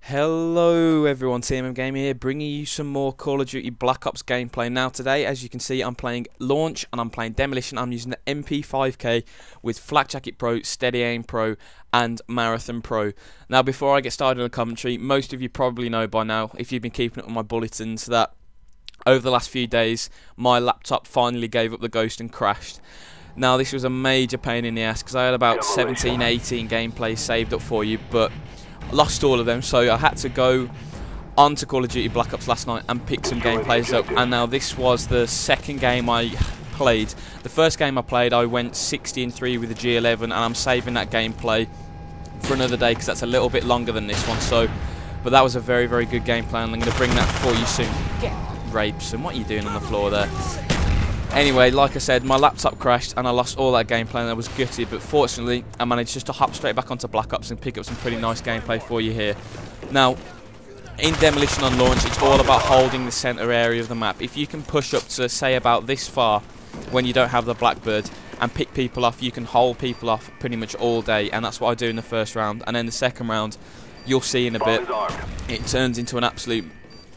Hello everyone, TMMgamer here, bringing you some more Call of Duty Black Ops gameplay. Now today, as you can see, I'm playing Launch and I'm playing Demolition. I'm using the MP5K with Flak Jacket Pro, Steady Aim Pro and Marathon Pro. Now before I get started on the commentary, most of you probably know by now, if you've been keeping up with my bulletins, that over the last few days my laptop finally gave up the ghost and crashed. Now this was a major pain in the ass because I had about 17-18 gameplays saved up for you, but lost all of them, so I had to go on to Call of Duty Black Ops last night and pick some gameplays up. And now this was the second game I played. The first game I played, I went 60-3 with the G11, and I'm saving that gameplay for another day because that's a little bit longer than this one. But that was a very, very good gameplay, and I'm going to bring that for you soon. Get rapes, and what are you doing on the floor there? Anyway, like I said, my laptop crashed and I lost all that gameplay and I was gutted, but fortunately I managed just to hop straight back onto Black Ops and pick up some pretty nice gameplay for you here. Now, in Demolition on Launch, it's all about holding the centre area of the map. If you can push up to, say, about this far when you don't have the Blackbird and pick people off, you can hold people off pretty much all day, and that's what I do in the first round. And then the second round, you'll see in a bit, it turns into an absolute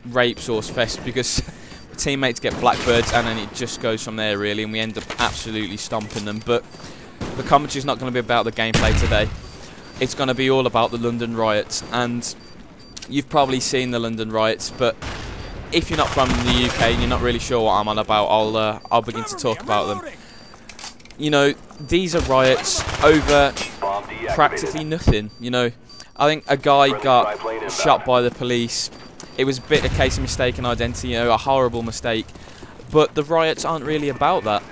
rape source fest because teammates get Blackbirds and then it just goes from there really, and we end up absolutely stomping them. But the commentary is not going to be about the gameplay today. It's going to be all about the London riots, and you've probably seen the London riots, but if you're not from the UK and you're not really sure what I'm on about, I'll begin to talk about them. You know, these are riots over practically nothing. You know, I think a guy got shot by the police. It was a bit a case of mistaken identity, you know, a horrible mistake. But the riots aren't really about that.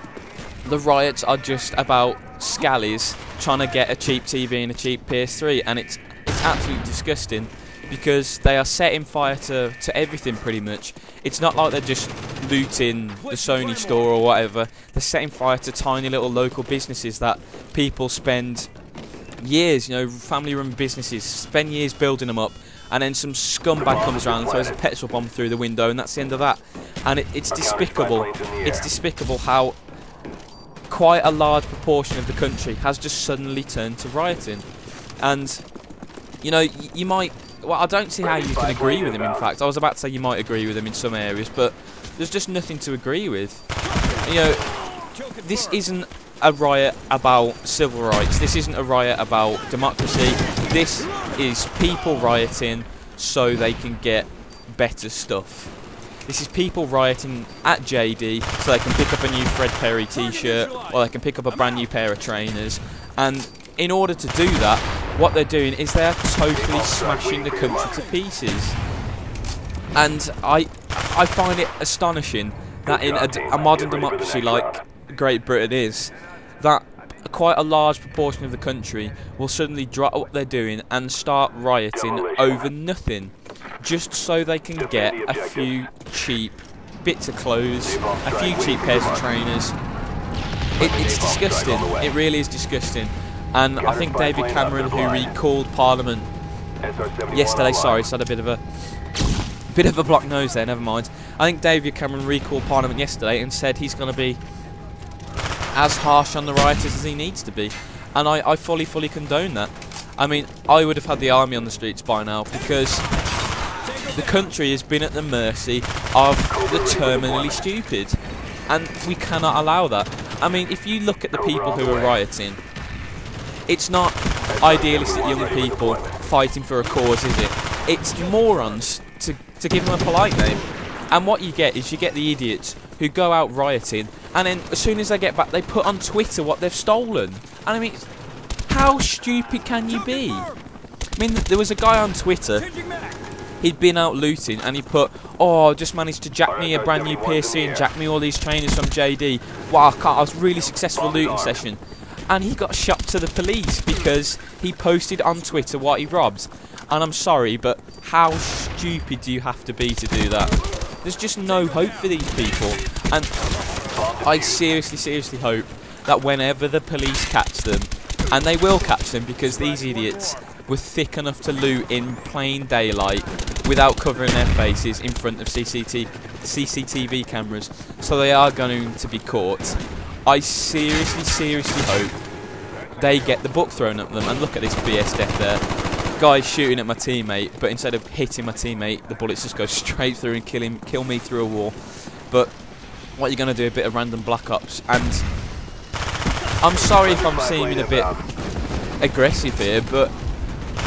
The riots are just about scallies trying to get a cheap TV and a cheap PS3, and it's absolutely disgusting because they are setting fire to everything pretty much. It's not like they're just looting the Sony store or whatever. They're setting fire to tiny little local businesses that people spend years, you know, family-run businesses, spend years building them up. And then some scumbag comes around and throws a petrol bomb through the window, and that's the end of that. And it's despicable. It's despicable how quite a large proportion of the country has just suddenly turned to rioting. And, you know, you might... Well, I don't see how you can agree with him, in fact. I was about to say you might agree with him in some areas, but there's just nothing to agree with. You know, this isn't a riot about civil rights. This isn't a riot about democracy. This is people rioting so they can get better stuff. This is people rioting at JD so they can pick up a new Fred Perry t-shirt, or they can pick up a brand new pair of trainers. And in order to do that, what they're doing is they're totally smashing the country to pieces. And I find it astonishing that in a modern democracy like Great Britain is, that quite a large proportion of the country will suddenly drop what they're doing and start rioting over nothing, just so they can get a few cheap bits of clothes, a few cheap pairs of trainers. It's disgusting. It really is disgusting. And I think David Cameron, who recalled Parliament yesterday, sorry, so I had a bit of a blocked nose there, never mind. I think David Cameron recalled Parliament yesterday and said he's going to be as harsh on the rioters as he needs to be, and I fully condone that. I mean, I would have had the army on the streets by now because the country has been at the mercy of the terminally stupid, and we cannot allow that. I mean, if you look at the people who are rioting, it's not idealistic young people fighting for a cause, is it? It's morons, to give them a polite name. And what you get is you get the idiots who go out rioting, and then as soon as they get back, they put on Twitter what they've stolen. And I mean, how stupid can you be? I mean, there was a guy on Twitter, he'd been out looting, and he put, oh, I just managed to jack me a brand new PC and jack me all these trainers from JD. Wow, I was a really successful looting session. And he got shot to the police because he posted on Twitter what he robbed. And I'm sorry, but how stupid do you have to be to do that? There's just no hope for these people, and I seriously hope that whenever the police catch them, and they will catch them because these idiots were thick enough to loot in plain daylight without covering their faces in front of CCTV cameras, so they are going to be caught. I seriously hope they get the book thrown at them. And look at this BS death there. guy's shooting at my teammate, but instead of hitting my teammate, the bullets just go straight through and kill me through a wall. But what you're going to do, a bit of random Black Ops, and I'm sorry if I'm seeming a bit aggressive here, but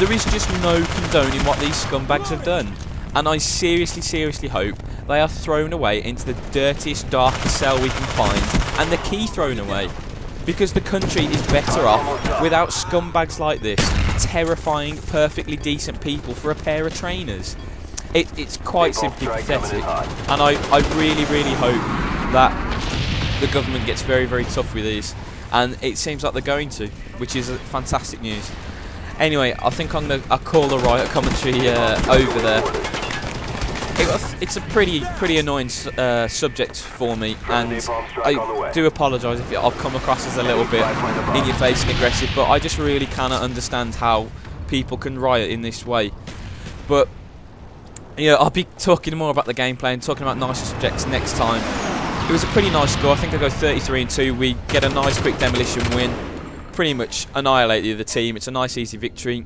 there is just no condoning what these scumbags have done. And I seriously hope they are thrown away into the dirtiest, darkest cell we can find, and the key thrown away. Because the country is better off without scumbags like this, terrifying, perfectly decent people for a pair of trainers. It's quite simply pathetic, and I really hope that the government gets very tough with these, and it seems like they're going to, which is fantastic news. Anyway, I think I'll call the riot commentary over there. It's a pretty annoying subject for me, and I do apologise if I've come across as a little bit in your face and aggressive, but I just really cannot understand how people can riot in this way. But yeah, I'll be talking more about the gameplay and talking about nicer subjects next time. It was a pretty nice score. I think I go 33-2. We get a nice quick demolition win. Pretty much annihilate the other team. It's a nice easy victory,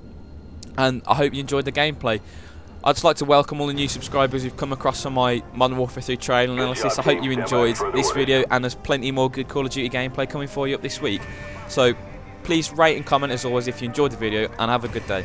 and I hope you enjoyed the gameplay. I'd just like to welcome all the new subscribers who've come across on my Modern Warfare 3 trail analysis. I hope you enjoyed this video, and there's plenty more good Call of Duty gameplay coming for you up this week. So please rate and comment as always if you enjoyed the video, and have a good day.